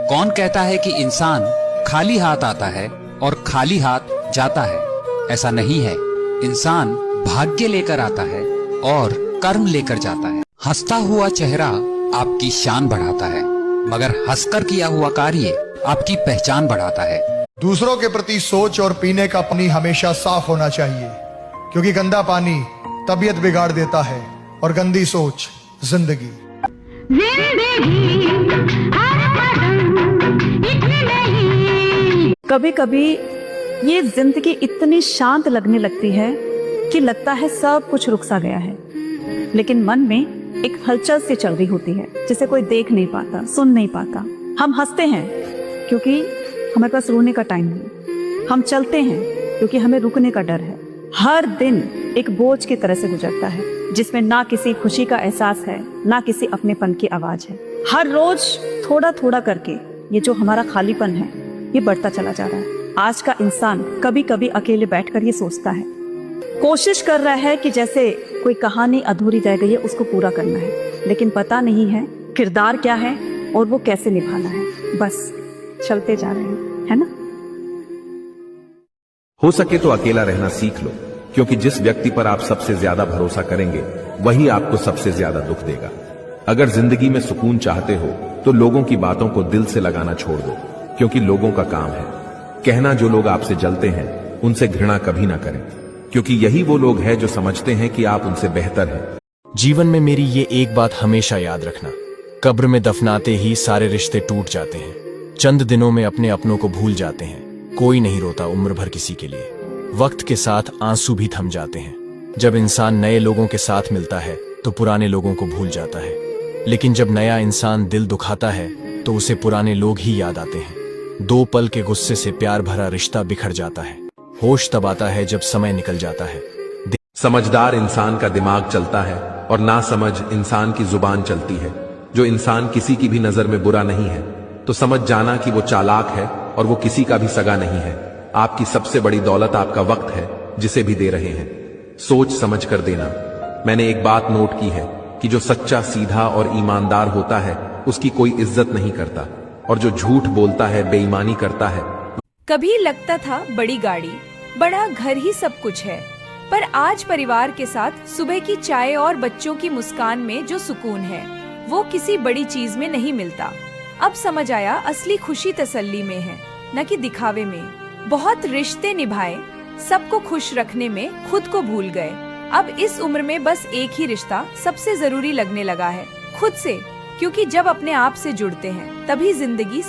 कौन कहता है कि इंसान खाली हाथ आता है और खाली हाथ जाता है? ऐसा नहीं है। इंसान भाग्य लेकर आता है और कर्म लेकर जाता है। हंसता हुआ चेहरा आपकी शान बढ़ाता है, मगर हंसकर किया हुआ कार्य आपकी पहचान बढ़ाता है। दूसरों के प्रति सोच और पीने का पानी हमेशा साफ होना चाहिए, क्योंकि गंदा पानी तबीयत बिगाड़ देता है और गंदी सोच जिंदगी। कभी कभी ये जिंदगी इतनी शांत लगने लगती है कि लगता है सब कुछ रुक सा गया है, लेकिन मन में एक हलचल सी चल रही होती है जिसे कोई देख नहीं पाता, सुन नहीं पाता। हम हंसते हैं क्योंकि हमारे पास रोने का टाइम नहीं। हम चलते हैं क्योंकि हमें रुकने का डर है। हर दिन एक बोझ की तरह से गुजरता है जिसमें ना किसी खुशी का एहसास है, ना किसी अपनेपन की आवाज है। हर रोज थोड़ा थोड़ा करके ये जो हमारा खालीपन है ये बढ़ता चला जा रहा है। आज का इंसान कभी कभी अकेले बैठकर ये सोचता है, कोशिश कर रहा है कि जैसे कोई कहानी अधूरी रह गई है उसको पूरा करना है, लेकिन पता नहीं है किरदार क्या है और वो कैसे निभाना है। बस चलते जा रहे हैं, है ना। हो सके तो अकेला रहना सीख लो, क्योंकि जिस व्यक्ति पर आप सबसे ज्यादा भरोसा करेंगे वही आपको सबसे ज्यादा दुख देगा। अगर जिंदगी में सुकून चाहते हो तो लोगों की बातों को दिल से लगाना छोड़ दो, क्योंकि लोगों का काम है कहना। जो लोग आपसे जलते हैं उनसे घृणा कभी ना करें, क्योंकि यही वो लोग हैं जो समझते हैं कि आप उनसे बेहतर हैं। जीवन में मेरी ये एक बात हमेशा याद रखना, कब्र में दफनाते ही सारे रिश्ते टूट जाते हैं। चंद दिनों में अपने अपनों को भूल जाते हैं। कोई नहीं रोता उम्र भर किसी के लिए। वक्त के साथ आंसू भी थम जाते हैं। जब इंसान नए लोगों के साथ मिलता है तो पुराने लोगों को भूल जाता है, लेकिन जब नया इंसान दिल दुखाता है तो उसे पुराने लोग ही याद आते हैं। 2 पल के गुस्से से प्यार भरा रिश्ता बिखर जाता है। होश तब आता है जब समय निकल जाता है। समझदार इंसान का दिमाग चलता है और नासमझ इंसान की जुबान चलती है। जो इंसान किसी की भी नजर में बुरा नहीं है तो समझ जाना कि वो चालाक है और वो किसी का भी सगा नहीं है। आपकी सबसे बड़ी दौलत आपका वक्त है, जिसे भी दे रहे हैं सोच समझ कर देना। मैंने एक बात नोट की है कि जो सच्चा, सीधा और ईमानदार होता है उसकी कोई इज्जत नहीं करता, और जो झूठ बोलता है, बेईमानी करता है। कभी लगता था बड़ी गाड़ी, बड़ा घर ही सब कुछ है, पर आज परिवार के साथ सुबह की चाय और बच्चों की मुस्कान में जो सुकून है वो किसी बड़ी चीज में नहीं मिलता। अब समझ आया असली खुशी तसल्ली में है, न कि दिखावे में। बहुत रिश्ते निभाए, सबको खुश रखने में खुद को भूल गए। अब इस उम्र में बस एक ही रिश्ता सबसे जरूरी लगने लगा है, खुद से, क्योंकि जब अपने आप से जुड़ते हैं तभी जिंदगी